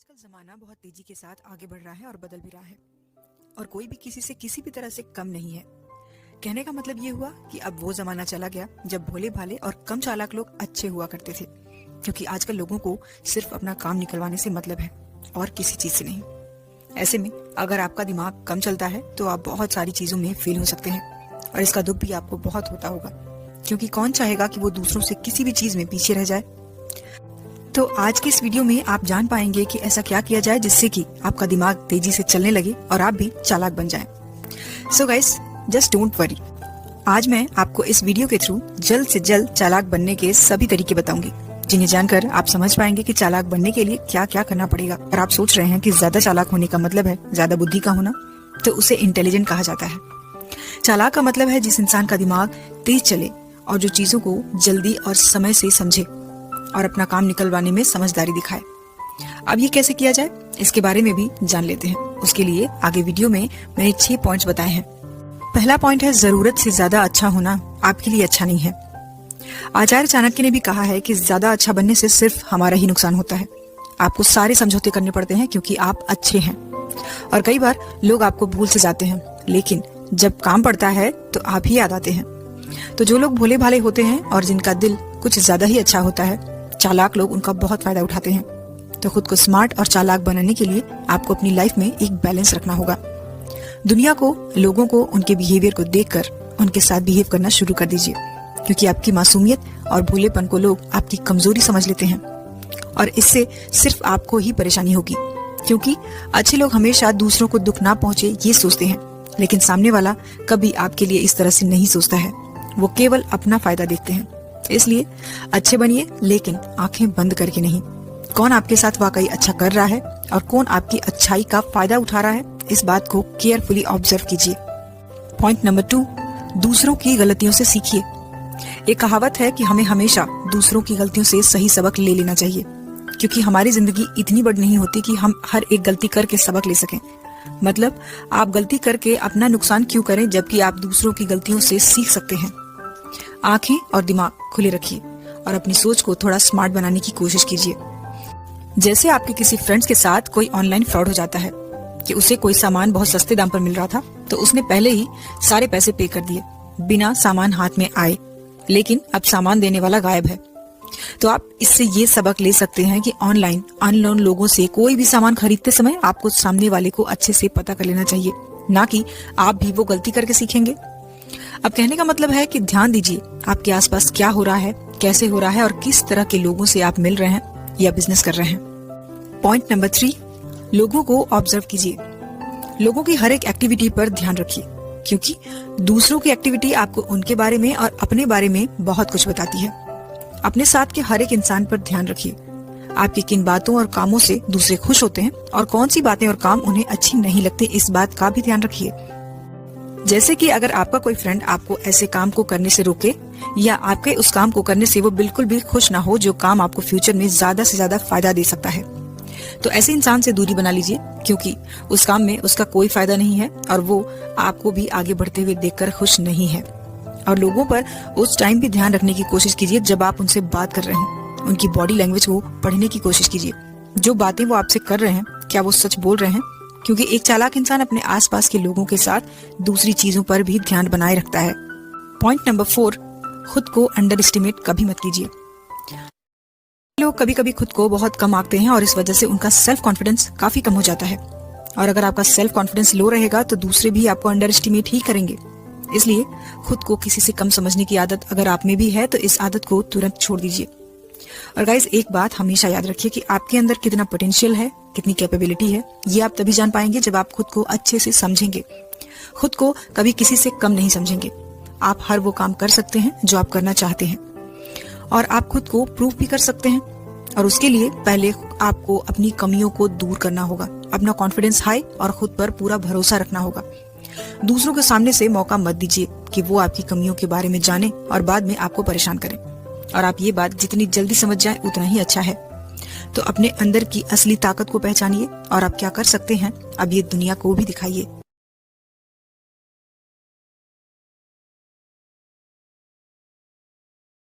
आजकल ज़माना बहुत तेजी के साथ आगे बढ़ रहा है और बदल भी रहा है और कोई भी किसी से किसी भी तरह से कम नहीं है। कहने का मतलब ये हुआ कि अब वो ज़माना चला गया जब भोले भाले और कम चालाक लोग अच्छे हुआ करते थे, क्योंकि आजकल लोगों को सिर्फ अपना काम निकलवाने से मतलब है और किसी चीज़ से नहीं। ऐसे में अगर आपका दिमाग कम चलता है तो आप बहुत सारी चीज़ों में फेल हो सकते हैं और इसका दुख भी आपको बहुत होता होगा, क्योंकि कौन चाहेगा कि वो दूसरों से किसी भी चीज़ में पीछे रह जाए। तो आज के इस वीडियो में आप जान पाएंगे कि ऐसा क्या किया जाए जिससे कि आपका दिमाग तेजी से चलने लगे और आप भी चालाक बन जाएं। So guys, just don't worry. आज मैं आपको इस वीडियो के थ्रू जल्द से जल्द चालाक बनने के सभी तरीके बताऊंगी, जिन्हें जानकर आप समझ पाएंगे कि चालाक बनने के लिए क्या क्या करना पड़ेगा। और आप सोच रहे हैं कि ज्यादा चालाक होने का मतलब है ज्यादा बुद्धि का होना, तो उसे इंटेलिजेंट कहा जाता है। चालाक का मतलब है जिस इंसान का दिमाग तेज चले और जो चीजों को जल्दी और समय से समझे और अपना काम निकलवाने में समझदारी दिखाए। अब ये कैसे किया जाए इसके बारे में भी जान लेते हैं। उसके लिए आगे वीडियो में मैंने 6 पॉइंट्स बताए हैं। पहला पॉइंट है, जरूरत से ज्यादा अच्छा होना आपके लिए अच्छा नहीं है। आचार्य चाणक्य ने भी कहा है कि ज्यादा अच्छा बनने से सिर्फ हमारा ही नुकसान होता है। आपको सारे समझौते करने पड़ते हैं क्योंकि आप अच्छे हैं, और कई बार लोग आपको भूल से जाते हैं, लेकिन जब काम पड़ता है तो आप ही याद आते हैं। तो जो लोग भोले भाले होते हैं और जिनका दिल कुछ ज्यादा ही अच्छा होता है, चालाक लोग उनका बहुत फायदा उठाते हैं। तो खुद को स्मार्ट और चालाक बनाने के लिए आपको अपनी लाइफ में एक बैलेंस रखना होगा। दुनिया को, लोगों को उनके बिहेवियर को देखकर उनके साथ बिहेव करना शुरू कर दीजिए, क्योंकि आपकी मासूमियत और भोलेपन को लोग आपकी कमजोरी समझ लेते हैं और इससे सिर्फ आपको ही परेशानी होगी, क्योंकि अच्छे लोग हमेशा दूसरों को दुख ना पहुंचे ये सोचते हैं, लेकिन सामने वाला कभी आपके लिए इस तरह से नहीं सोचता है। वो केवल अपना फायदा देखते हैं। इसलिए अच्छे बनिए, लेकिन आंखें बंद करके नहीं। कौन आपके साथ वाकई अच्छा कर रहा है और कौन आपकी अच्छाई का फायदा उठा रहा है, इस बात को केयरफुली ऑब्जर्व कीजिए। पॉइंट नंबर 2, दूसरों की गलतियों से सीखिए। एक कहावत है कि हमें हमेशा दूसरों की गलतियों से सही सबक ले लेना चाहिए, क्योंकि हमारी जिंदगी इतनी बड़ी नहीं होती कि हम हर एक गलती करके सबक ले सकें। मतलब आप गलती करके अपना नुकसान क्यों करें, जबकि आप दूसरों की गलतियों से सीख सकते हैं। आंखें और दिमाग खुले रखिए और अपनी सोच को थोड़ा स्मार्ट बनाने की कोशिश कीजिए। जैसे आपके किसी फ्रेंड्स के साथ कोई ऑनलाइन फ्रॉड हो जाता है कि उसे कोई सामान बहुत सस्ते दाम पर मिल रहा था, तो उसने पहले ही सारे पैसे पे कर दिए बिना सामान हाथ में आए, लेकिन अब सामान देने वाला गायब है। तो आप इससे ये सबक ले सकते हैं कि ऑनलाइन अननोन लोगों से कोई भी सामान खरीदते समय आपको सामने वाले को अच्छे से पता कर लेना चाहिए, ना कि आप भी वो गलती करके सीखेंगे। अब कहने का मतलब है कि ध्यान दीजिए आपके आसपास क्या हो रहा है, कैसे हो रहा है और किस तरह के लोगों से आप मिल रहे हैं या बिजनेस कर रहे हैं। पॉइंट नंबर 3, लोगों को ऑब्जर्व कीजिए। लोगों की हर एक एक्टिविटी पर ध्यान रखिए, क्योंकि दूसरों की एक्टिविटी आपको उनके बारे में और अपने बारे में बहुत कुछ बताती है। अपने साथ के हर एक इंसान पर ध्यान रखिए। आपकी किन बातों और कामों से दूसरे खुश होते हैं और कौन सी बातें और काम उन्हें अच्छी नहीं लगती, इस बात का भी ध्यान रखिए। जैसे कि अगर आपका कोई फ्रेंड आपको ऐसे काम को करने से रोके या आपके उस काम को करने से वो बिल्कुल भी खुश ना हो जो काम आपको फ्यूचर में ज्यादा से ज्यादा फायदा दे सकता है, तो ऐसे इंसान से दूरी बना लीजिए, क्योंकि उस काम में उसका कोई फायदा नहीं है और वो आपको भी आगे बढ़ते हुए देखकर खुश नहीं है। और लोगों पर उस टाइम भी ध्यान रखने की कोशिश कीजिए जब आप उनसे बात कर रहे हैं। उनकी बॉडी लैंग्वेज को पढ़ने की कोशिश कीजिए। जो बातें वो आपसे कर रहे हैं, क्या वो सच बोल रहे हैं, क्योंकि एक चालाक इंसान अपने आसपास के लोगों के साथ दूसरी चीजों पर भी ध्यान बनाए रखता है। पॉइंट नंबर 4, खुद को अंडर एस्टिमेट कभी मत कीजिए। लोग कभी कभी खुद को बहुत कम आंकते हैं और इस वजह से उनका सेल्फ कॉन्फिडेंस काफी कम हो जाता है। और अगर आपका सेल्फ कॉन्फिडेंस लो रहेगा तो दूसरे भी आपको अंडर एस्टिमेट ही करेंगे। इसलिए खुद को किसी से कम समझने की आदत अगर आप में भी है तो इस आदत को तुरंत छोड़ दीजिए। और गाइस, एक बात हमेशा याद रखिए कि आपके अंदर कितना पोटेंशियल है, कितनी कैपेबिलिटी है, ये आप तभी जान पाएंगे जब आप खुद को अच्छे से समझेंगे। खुद को कभी किसी से कम नहीं समझेंगे। आप हर वो काम कर सकते हैं जो आप करना चाहते हैं और आप खुद को प्रूव भी कर सकते हैं। और उसके लिए पहले आपको अपनी कमियों को दूर करना होगा, अपना कॉन्फिडेंस हाई और खुद पर पूरा भरोसा रखना होगा। दूसरों के सामने से मौका मत दीजिए कि वो आपकी कमियों के बारे में जाने और बाद में आपको परेशान करें। और आप ये बात जितनी जल्दी समझ जाए उतना ही अच्छा है। तो अपने अंदर की असली ताकत को पहचानिए और आप क्या कर सकते हैं अब ये दुनिया को भी दिखाइए।